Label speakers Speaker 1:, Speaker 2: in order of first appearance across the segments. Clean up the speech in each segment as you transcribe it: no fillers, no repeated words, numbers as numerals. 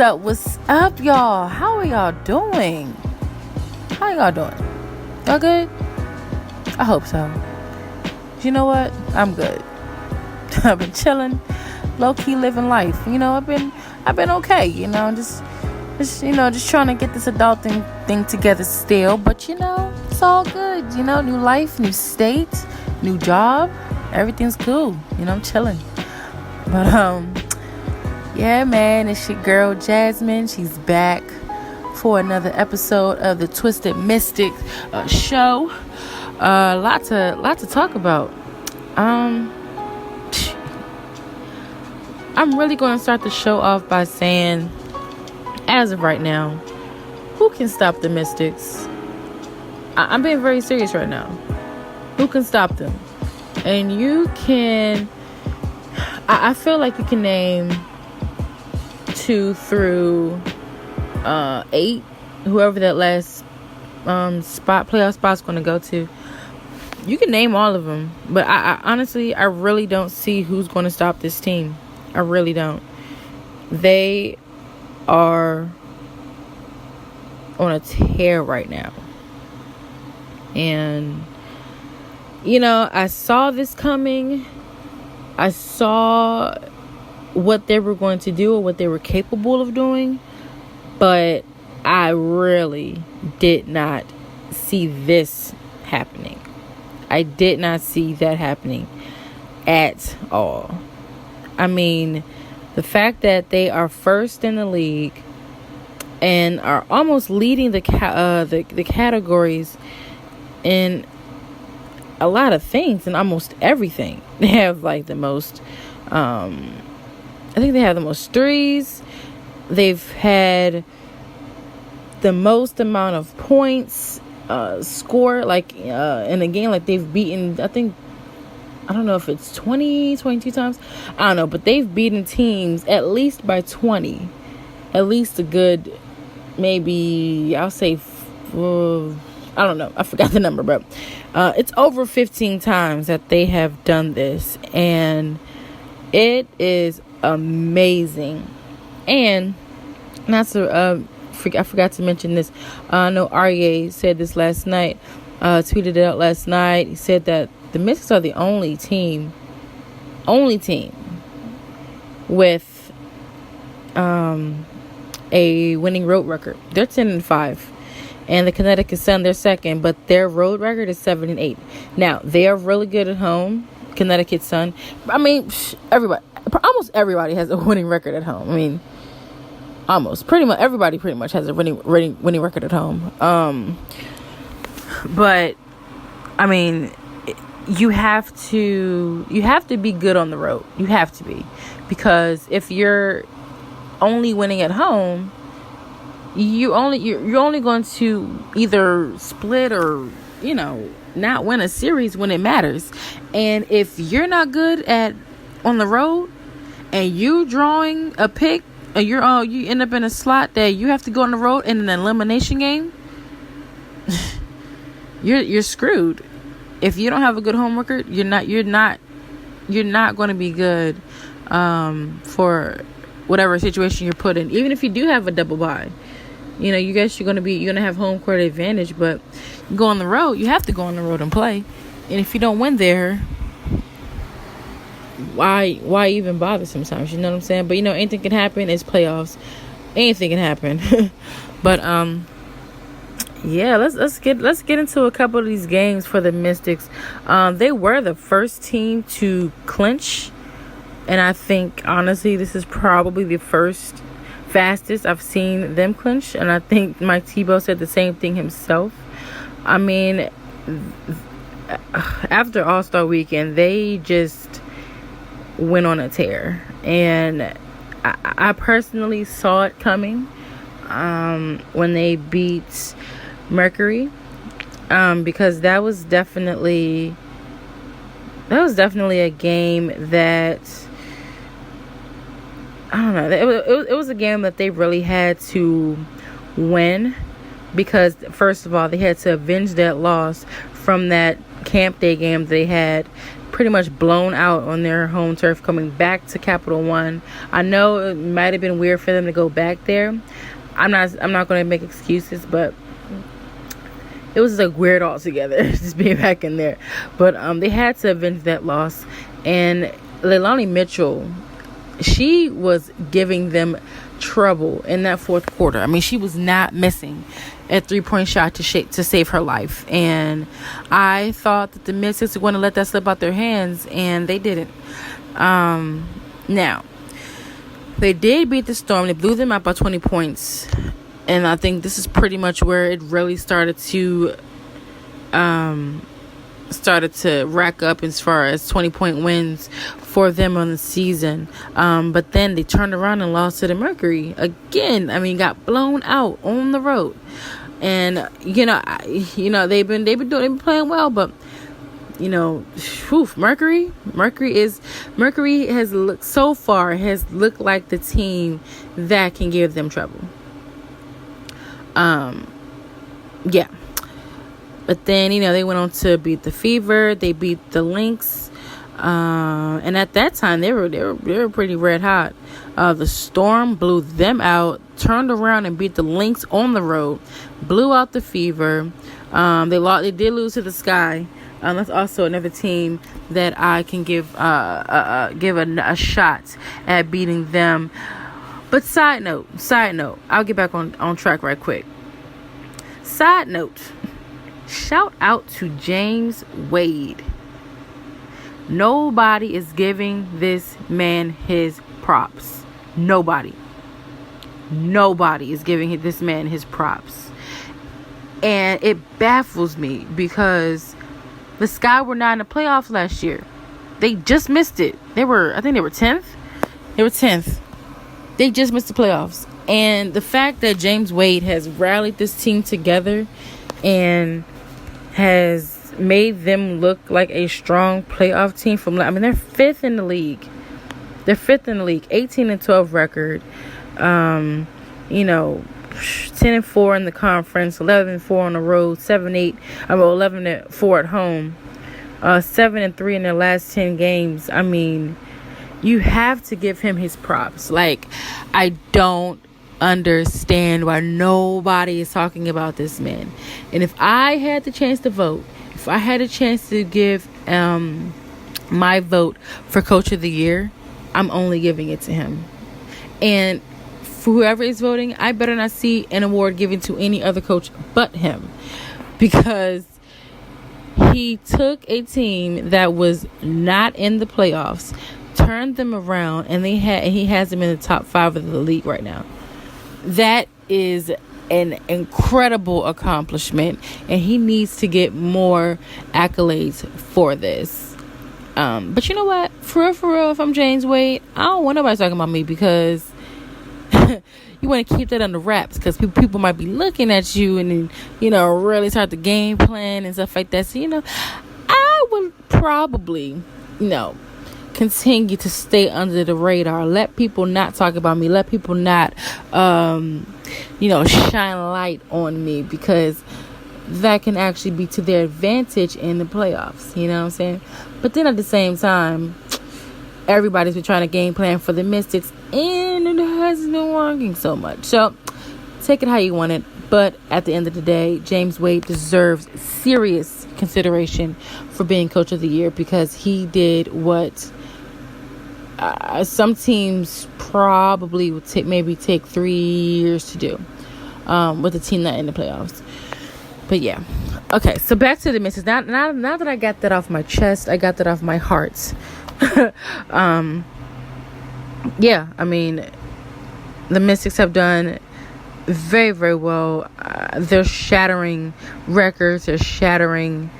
Speaker 1: What's up, y'all? How are y'all doing? Y'all good? I hope so. You know what? I'm good. I've been chilling, low-key living life. I've been okay, just trying to get this adulting thing together still. But it's all good. New life, new state, new job. Everything's cool. I'm chilling. But yeah, man, it's your girl Jasmine. She's back for another episode of the Twisted Mystic show. Lot to talk about. I'm really going to start the show off by saying, as of right now, who can stop the Mystics? I'm being very serious right now. Who can stop them? And you can, I feel like you can name 2 through 8, whoever that last playoff spot's going to go to. You can name all of them, but I honestly, I really don't see who's going to stop this team. I really don't. They are on a tear right now. And, I saw this coming. I saw what they were going to do or what they were capable of doing. But I really did not see this happening. I did not see that happening at all. I mean, the fact that they are first in the league and are almost leading the categories in a lot of things and almost everything. They have like the most, I think they have the most threes. They've had the most amount of points scored, like in a game. Like they've beaten, I don't know if it's 22 times. I don't know, but they've beaten teams at least by 20. At least a good, maybe, I'll say, I don't know. I forgot the number, but it's over 15 times that they have done this. And it is amazing. And not to, I forgot to mention this. I know Aryeh said this last night, tweeted it out last night. He said that the Mystics are the only team with a winning road record. They're 10-5, and the Connecticut Sun, they're second, but their road record is 7-8. Now they are really good at home. Connecticut Sun. I mean, almost everybody has a winning record at home. I mean, pretty much everybody has a winning record at home. But I mean, you have to be good on the road. You have to be, because if you're only winning at home, you're only going to either split or not win a series when it matters. And if you're not good on the road and you drawing a pick, and you end up in a slot that you have to go on the road in an elimination game, you're screwed. If you don't have a good home record, you're not going to be good for whatever situation you're put in. Even if you do have a double bye, you're going to have home court advantage. But you go on the road, you have to go on the road and play. And if you don't win there, why even bother sometimes? You know what I'm saying? But anything can happen. It's playoffs. Anything can happen. But yeah, let's get into a couple of these games for the Mystics. They were the first team to clinch, and I think honestly this is probably the fastest I've seen them clinch. And I think Mike Tebow said the same thing himself. I mean, after All-Star Weekend, they just went on a tear, and I personally saw it coming when they beat Mercury, because that was definitely a game that, I don't know, it was a game that they really had to win, because first of all they had to avenge that loss from that camp day game they had pretty much blown out on their home turf, coming back to Capital One. I know it might have been weird for them to go back there. I'm not going to make excuses, but it was like weird altogether just being back in there. But they had to avenge that loss. And Leilani Mitchell, she was giving them trouble in that fourth quarter. I mean, she was not missing a 3-point shot to save her life. And I thought that the Mystics were going to let that slip out their hands, and they didn't. Now, they did beat the Storm. They blew them out by 20 points. And I think this is pretty much where it really started to rack up as far as 20-point wins for them on the season. But then they turned around and lost to the Mercury again. I mean, got blown out on the road. And they've been playing well, but Mercury has looked like the team that can give them trouble. Yeah. But then, they went on to beat the Fever. They beat the Lynx. And at that time, they were pretty red hot. The Storm blew them out, turned around and beat the Lynx on the road, blew out the Fever. They did lose to the Sky. That's also another team that I can give a shot at beating them. But side note, I'll get back on track right quick. Side note, shout out to James Wade. Nobody is giving this man his props. Nobody is giving this man his props. And it baffles me because the Sky were not in the playoffs last year. They just missed it. I think they were 10th. They were 10th. They just missed the playoffs. And the fact that James Wade has rallied this team together and has made them look like a strong playoff team they're fifth in the league. 18-12 record. 10-4 in the conference, 11-4 on the road, 11-4 at home, 7-3 in their last 10 games. I mean, you have to give him his props. Like, I don't understand why nobody is talking about this man. And if I had the chance to vote, if I had a chance to give my vote for Coach of the Year, I'm only giving it to him. And for whoever is voting, I better not see an award given to any other coach but him, because he took a team that was not in the playoffs, turned them around, and he has them in the top 5 of the league right now. That is an incredible accomplishment, and he needs to get more accolades for this. But you know what? For real, if I'm James Wade, I don't want nobody talking about me, because you want to keep that under wraps, because people might be looking at you and really start the game plan and stuff like that. So I would probably continue to stay under the radar. Let people not talk about me. Let people not shine light on me, because that can actually be to their advantage in the playoffs. You know what I'm saying? But then at the same time, everybody's been trying to game plan for the Mystics, and it hasn't been working so much. So take it how you want it. But at the end of the day, James Wade deserves serious consideration for being Coach of the Year, because he did what some teams probably would take 3 years to do with a team not in the playoffs. But yeah. Okay, so back to the Mystics. Now that I got that off my chest, I got that off my heart. Yeah, I mean, the Mystics have done very, very well. They're shattering records. They're shattering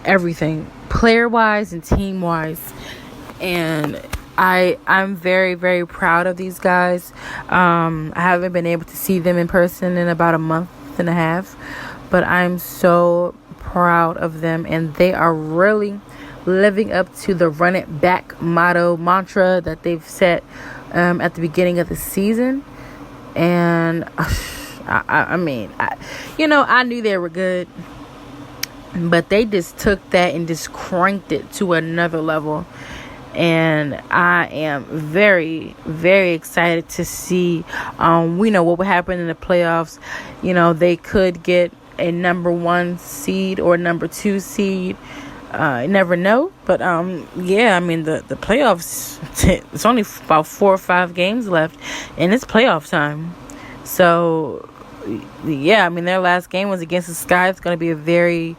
Speaker 1: everything, player-wise and team-wise. And I'm very, very proud of these guys. I haven't been able to see them in person in about a month and a half, but I'm so proud of them, and they are really living up to the run it back mantra that they've set at the beginning of the season. And I knew they were good. But they just took that and just cranked it to another level. And I am very, very excited to see, we know what would happen in the playoffs. They could get a number 1 seed or number 2 seed. You never know. But, the playoffs, it's only about 4 or 5 games left, and it's playoff time. So, their last game was against the Sky. It's going to be a very,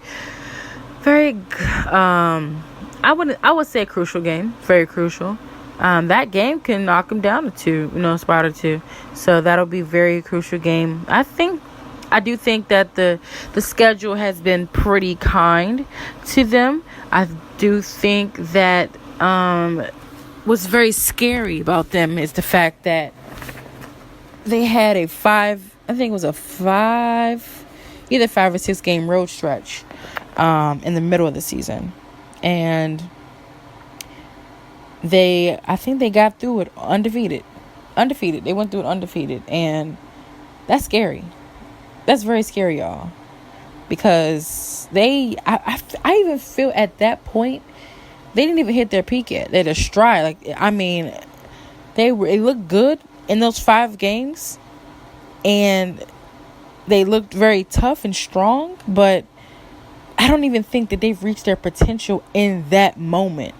Speaker 1: very, I would say a crucial game. Very crucial. That game can knock them down to 2, a spot or 2. So that'll be a very crucial game. I do think that the schedule has been pretty kind to them. I do think that what's very scary about them is the fact that they had either 5 or 6 game road stretch in the middle of the season. And I think they got through it undefeated. They went through it undefeated. And that's scary. That's very scary, y'all. Because I even feel at that point, they didn't even hit their peak yet. They're at a stride. They looked good in those 5 games. And they looked very tough and strong. But I don't even think that they've reached their potential in that moment.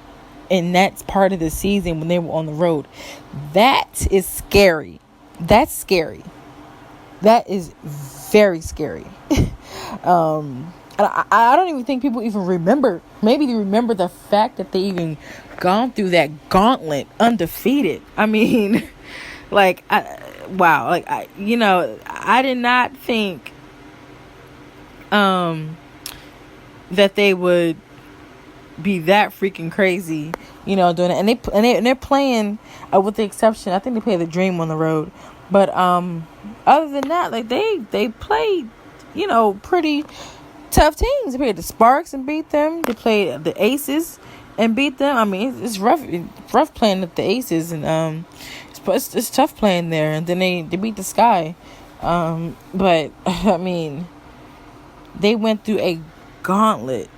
Speaker 1: And that's part of the season when they were on the road. That is scary. That's scary. That is very scary. I don't even think people even remember. Maybe they remember the fact that they even gone through that gauntlet undefeated. Wow. I did not think that they would be that freaking crazy, doing it. And they're playing, with the exception, I think they play the Dream on the road. But other than that, they played, pretty tough teams. They played the Sparks and beat them. They played the Aces and beat them. It's rough playing with the Aces, and it's tough playing there. And then they beat the Sky. But they went through a gauntlet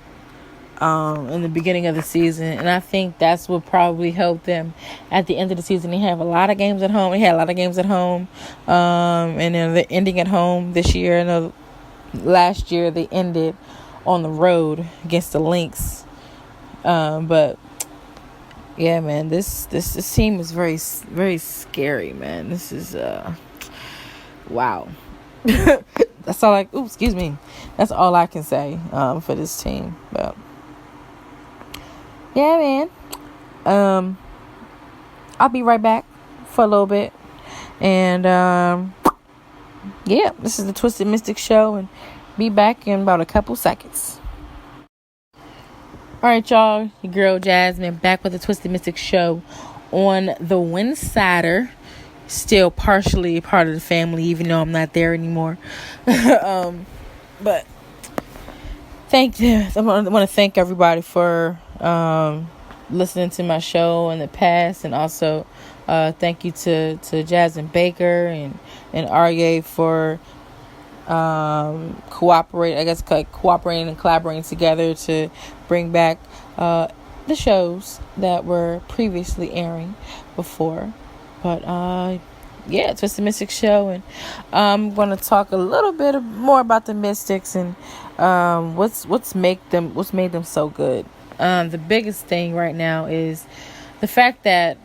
Speaker 1: in the beginning of the season, and I think that's what probably helped them at the end of the season. They have a lot of games at home. And then they're ending at home this year. And last year they ended on the road against the Lynx. But yeah, man, this team is very, very scary, man. This is wow. That's all That's all I can say for this team. But yeah, man. I'll be right back for a little bit. And this is the Twisted Mystic Show, and be back in about a couple seconds. All right, y'all. Your girl Jasmine back with the Twisted Mystic Show on the Winsidr. Still partially part of the family, even though I'm not there anymore. But thank you. I want to thank everybody for listening to my show in the past, and also thank you to Jasmine Baker and Arye for cooperating and collaborating together to bring back the shows that were previously airing before. But Twisted Mystic Show, and I'm going to talk a little bit more about the Mystics and what's made them so good. The biggest thing right now is the fact that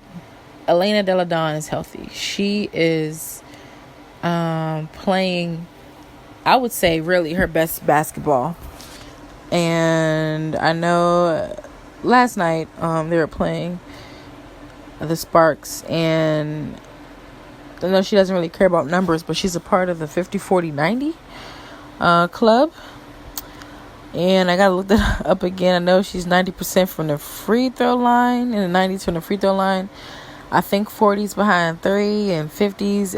Speaker 1: Elena Delle Donne is healthy. She is playing, I would say, really her best basketball. And I know last night they were playing the Sparks, and I know she doesn't really care about numbers, but she's a part of the 50-40-90 club. And I gotta look that up again. I know she's 90% from the free throw line and the 90s from the free throw line. I think 40s behind 3 and 50s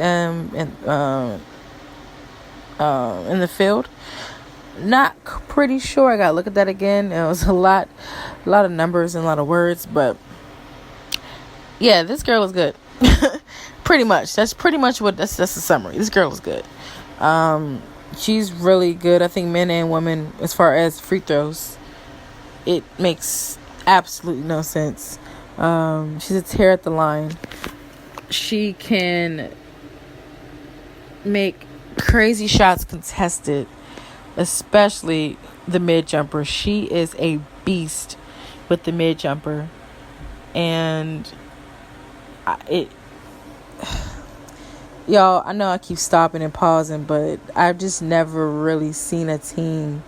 Speaker 1: in the field. Not pretty sure. I gotta look at that again. It was a lot of numbers and a lot of words, but yeah, this girl is good. Pretty much. That's pretty much that's the summary. This girl is good. she's really good. I think men and women, as far as free throws, it makes absolutely no sense. She's a tear at the line. She can make crazy shots contested, especially the mid jumper. She is a beast with the mid jumper, and y'all, I know I keep stopping and pausing, but I've just never really seen a team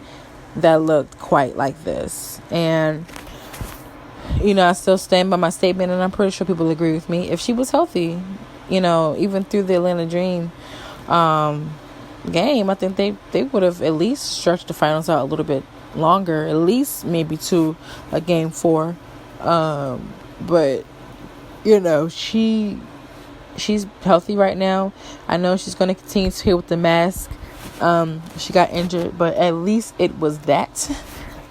Speaker 1: that looked quite like this. And I still stand by my statement, and I'm pretty sure people agree with me. If she was healthy, even through the Atlanta Dream game, I think they would have at least stretched the finals out a little bit longer, at least maybe to a game 4. But she's healthy right now. I know she's going to continue to heal with the mask. She got injured, but at least it was that,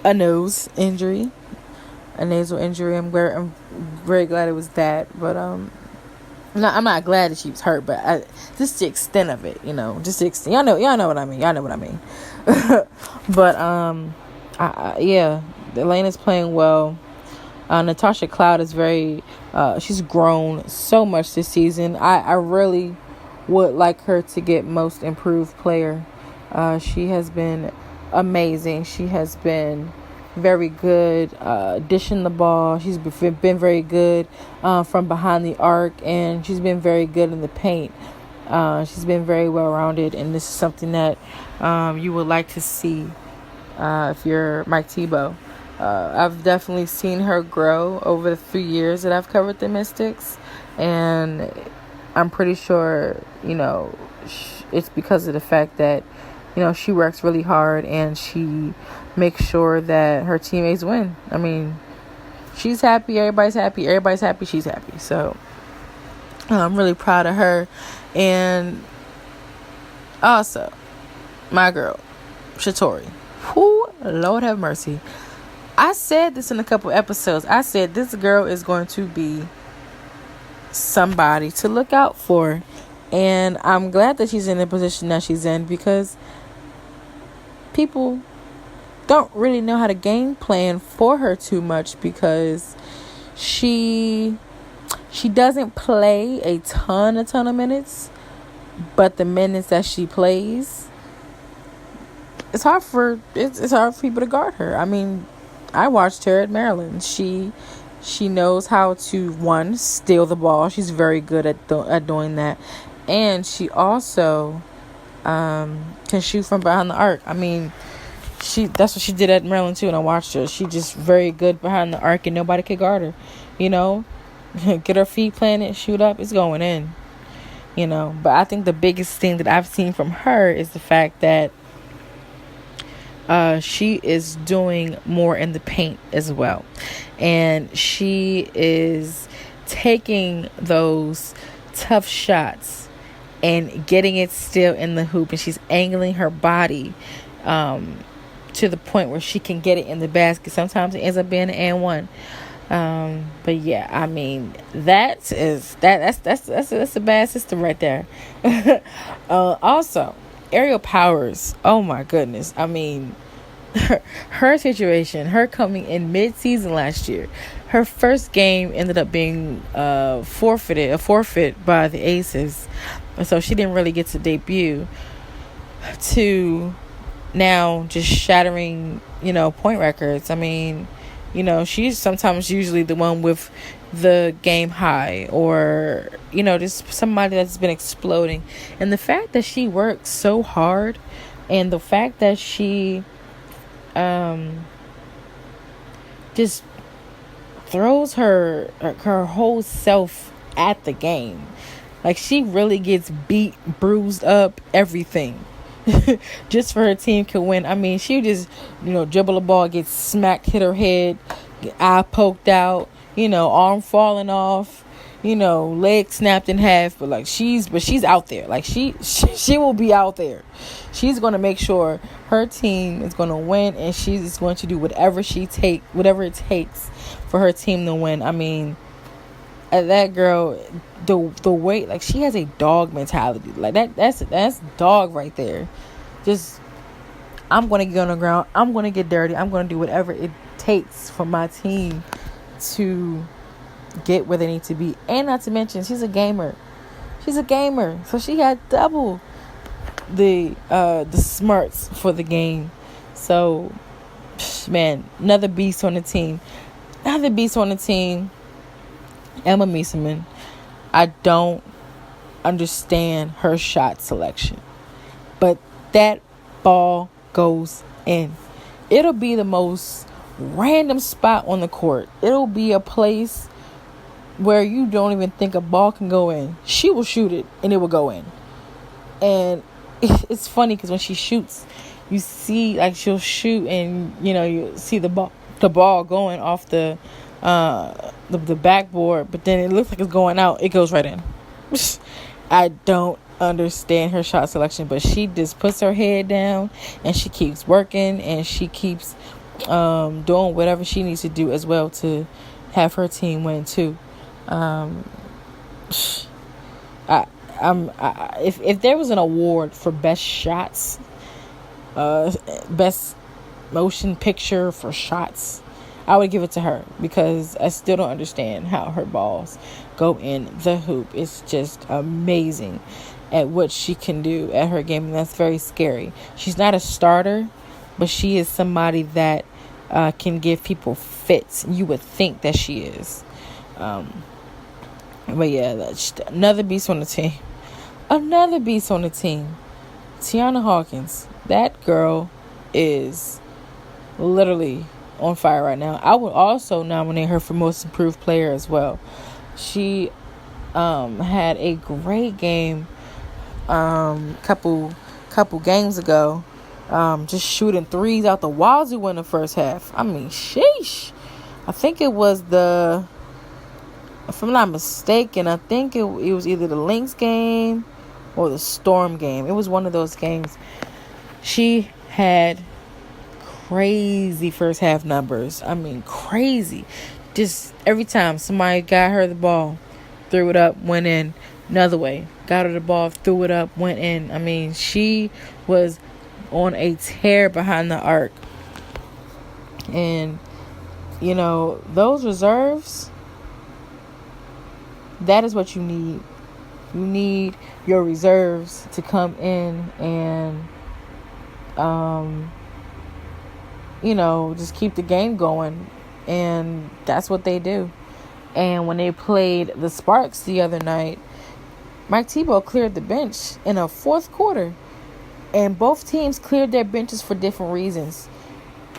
Speaker 1: a nose injury, a nasal injury. I'm very glad it was that. But I'm not glad that she was hurt, but just the extent of it, just the extent. Y'all know what I mean. But yeah, Elena's playing well. Natasha Cloud is she's grown so much this season. I really would like her to get most improved player. She has been amazing. She has been very good dishing the ball. She's been very good from behind the arc, and she's been very good in the paint. She's been very well-rounded, and this is something that you would like to see if you're Mike Tebow. I've definitely seen her grow over the 3 years that I've covered the Mystics, and I'm pretty sure, it's because of the fact that, she works really hard and she makes sure that her teammates win. I mean, she's happy, everybody's happy, she's happy. So I'm really proud of her. And also, my girl, Shatori. Who, Lord have mercy. I said this in a couple episodes. I said this girl is going to be somebody to look out for. And I'm glad that she's in the position that she's in, because people don't really know how to game plan for her too much, because she doesn't play a ton of minutes, but the minutes that she plays, it's hard for people to guard her. I mean, I watched her at Maryland. She knows how to, one, steal the ball. She's very good at doing that, and she also can shoot from behind the arc. I mean, that's what she did at Maryland too, and I watched her. She just very good behind the arc, and nobody could guard her. Get her feet planted, shoot up, it's going in. But I think the biggest thing that I've seen from her is the fact that she is doing more in the paint as well, and she is taking those tough shots and getting it still in the hoop, and she's angling her body to the point where she can get it in the basket. Sometimes it ends up being an and one. But yeah, I mean, that's a bad system right there. Also, Aerial Powers. Oh my goodness. I mean, her situation, her coming in mid-season last year, her first game ended up being a forfeit by the Aces, so she didn't really get to debut, to now just shattering point records. I mean, she's sometimes usually the one with the game high, or just somebody that's been exploding. And the fact that she works so hard, and the fact that she just throws her whole self at the game. Like, she really gets beat, bruised up, everything, just for her team can win. I mean, she just dribble the ball, get smacked, hit her head, eye poked out, arm falling off, leg snapped in half. But she's out there. Like, she will be out there. She's going to make sure her team is going to win, and she's going to do whatever it takes for her team to win. I mean, that girl, the way, like, she has a dog mentality. Like, that's dog right there. just, I'm going to get on the ground. I'm going to get dirty. I'm going to do whatever it takes for my team to get where they need to be. And not to mention, she's a gamer. So she had double the smarts for the game. So, man, another beast on the team. Emma Mieseman. I don't understand her shot selection, but that ball goes in. It'll be the most random spot on the court. It'll be a place where you don't even think a ball can go in. She will shoot it and it will go in. And it's funny because when she shoots, you see, like, she'll shoot and, you know, you see the ball going off the backboard, but then it looks like it's going out. It goes right in. I don't understand her shot selection, but she just puts her head down and she keeps working and she keeps doing whatever she needs to do as well to have her team win too. If there was an award for best shots, best motion picture for shots, I would give it to her, because I still don't understand how her balls go in the hoop. It's just amazing at what she can do at her game, and that's very scary. She's not a starter, but she is somebody that can give people fits. You would think that she is. But yeah, that's another beast on the team. Tiana Hawkins. That girl is literally on fire right now. I would also nominate her for most improved player as well. She had a great game couple games ago, just shooting threes out the wazoo in the first half. I mean, sheesh. I think it was if I'm not mistaken, I think it was either the Lynx game or the Storm game. It was one of those games. She had crazy first half numbers. I mean, crazy. Just every time somebody got her the ball, threw it up, went in. Another way, got her the ball, threw it up, went in. I mean, she was on a tear behind the arc. And, you know, those reserves, that is what you need. You need your reserves to come in and, you know, just keep the game going. And that's what they do. And when they played the Sparks the other night, Mike Tebow cleared the bench in a fourth quarter. And both teams cleared their benches for different reasons.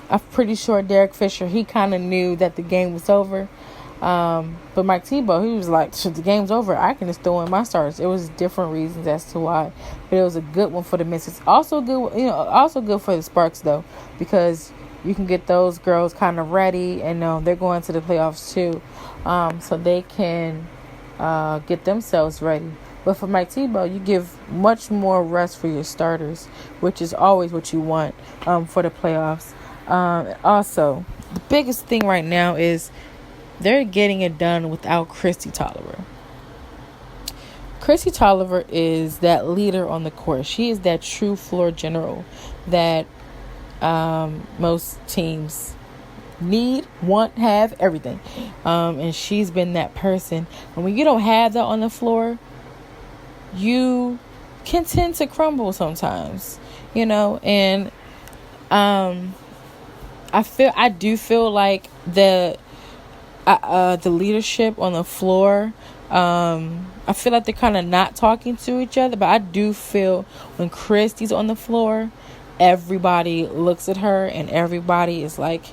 Speaker 1: I'm pretty sure Derek Fisher, he kind of knew that the game was over. But Mike Tebow, he was like, the game's over. I can just throw in my starters. It was different reasons as to why. But it was a good one for the Mystics. Also good for the Sparks, though, because you can get those girls kind of ready, and they're going to the playoffs too, so they can get themselves ready. But for Mike Tebow, you give much more rest for your starters, which is always what you want for the playoffs. Also, the biggest thing right now is they're getting it done without Christy Tolliver. Christy Tolliver is that leader on the court. She is that true floor general that most teams need, want, have, everything. And she's been that person. And when you don't have that on the floor, you can tend to crumble sometimes, and I do feel like the leadership on the floor, I feel like they're kind of not talking to each other, but I do feel when Christy's on the floor, everybody looks at her and everybody is like,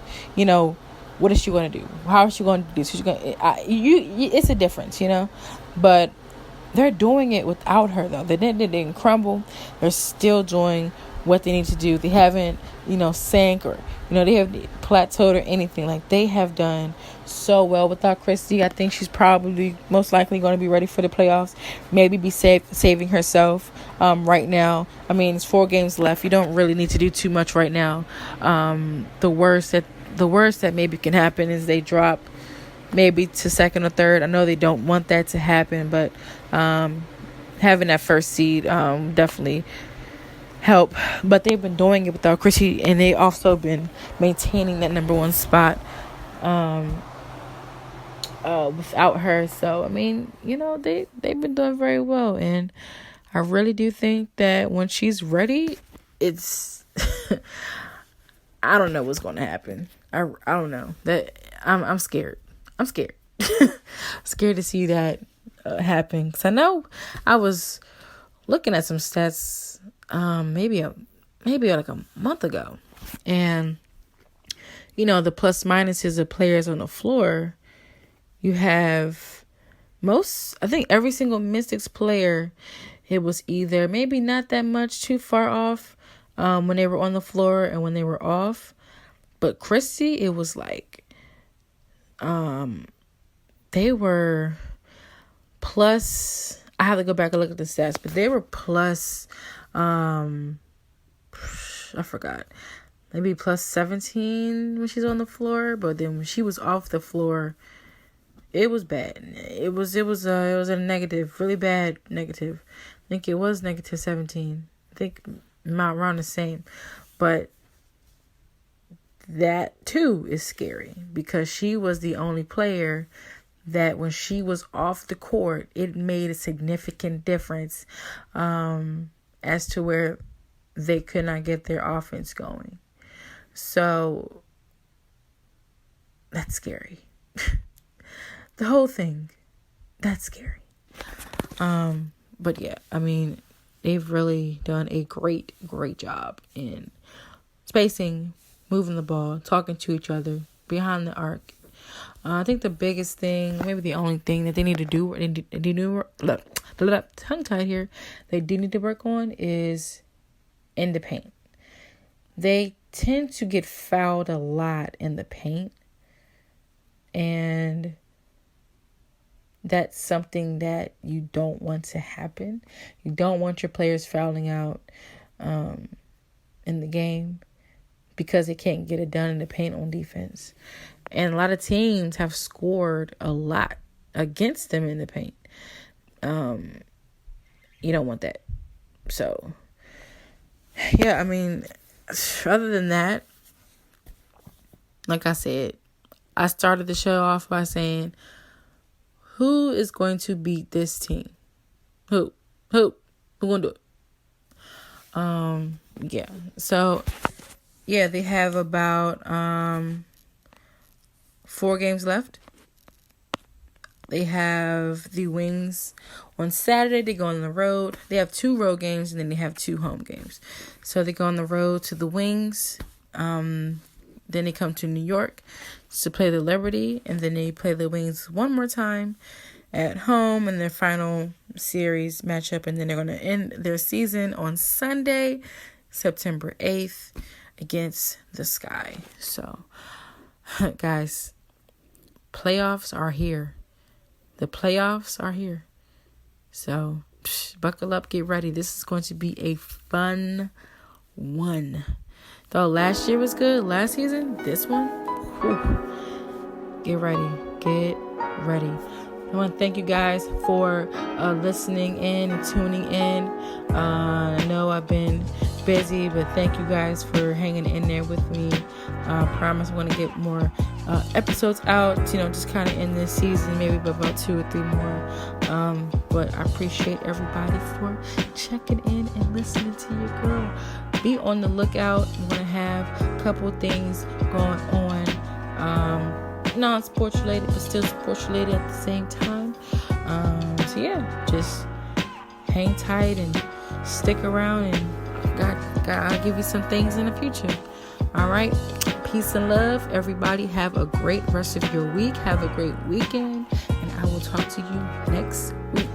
Speaker 1: what is she going to do? How is she going to do this? It's a difference, but they're doing it without her, though. They didn't crumble. They're still doing what they need to do. They haven't, sank or, they have plateaued or anything. Like, they have done so well without Christy. I think she's probably most likely going to be ready for the playoffs. Maybe be saving herself right now. I mean, it's 4 games left. You don't really need to do too much right now. The worst that maybe can happen is they drop maybe to second or third. I know they don't want that to happen, but having that first seed definitely help, but they've been doing it without Chrissy, and they also been maintaining that number one spot without her. So I mean, they've been doing very well, and I really do think that when she's ready, it's I don't know what's going to happen. I don't know. That I'm scared. I'm scared. Scared to see that happen, because I know I was looking at some stats maybe like a month ago, and the plus minuses of players on the floor. You have I think every single Mystics player, it was either maybe not that much too far off when they were on the floor and when they were off. But Chrissy, it was like they were plus, I have to go back and look at the stats, but they were plus I forgot, maybe plus 17 when she's on the floor. But then when she was off the floor, it was bad. It was a negative, really bad negative. I think it was negative 17. I think around the same. But that too is scary, because she was the only player that when she was off the court, it made a significant difference as to where they could not get their offense going. So that's scary. The whole thing, that's scary. But yeah, I mean, they've really done a great job in spacing, moving the ball, talking to each other behind the arc. I think the biggest thing, maybe the only thing that they need to do, tongue-tied here, they do need to work on is in the paint. They tend to get fouled a lot in the paint, and that's something that you don't want to happen. You don't want your players fouling out in the game, because they can't get it done in the paint on defense. And a lot of teams have scored a lot against them in the paint. You don't want that. So, yeah, I mean, other than that, like I said, I started the show off by saying, who is going to beat this team? Who gonna do it? Yeah. So, yeah, they have about 4 games left. They have the Wings on Saturday. They go on the road. They have 2 road games, and then they have 2 home games. So they go on the road to the Wings. Then they come to New York to play the Liberty, and then they play the Wings one more time at home in their final series matchup, and then they're going to end their season on Sunday, September 8th, against the Sky. So, guys, playoffs are here. The playoffs are here. So, buckle up, get ready. This is going to be a fun one. Though last year was good, last season, this one, whew. Get ready. I want to thank you guys for listening in and tuning in. I know I've been busy, but thank you guys for hanging in there with me. I promise I'm going to get more episodes out, just kind of in this season, maybe about 2 or 3 more. But I appreciate everybody for checking in and listening to your girl. Be on the lookout. I'm going to have a couple things going on. Non-sports related, but still sports related at the same time. So yeah, just hang tight and stick around, and God, I'll give you some things in the future. All right, peace and love, everybody. Have a great rest of your week. Have a great weekend, and I will talk to you next week.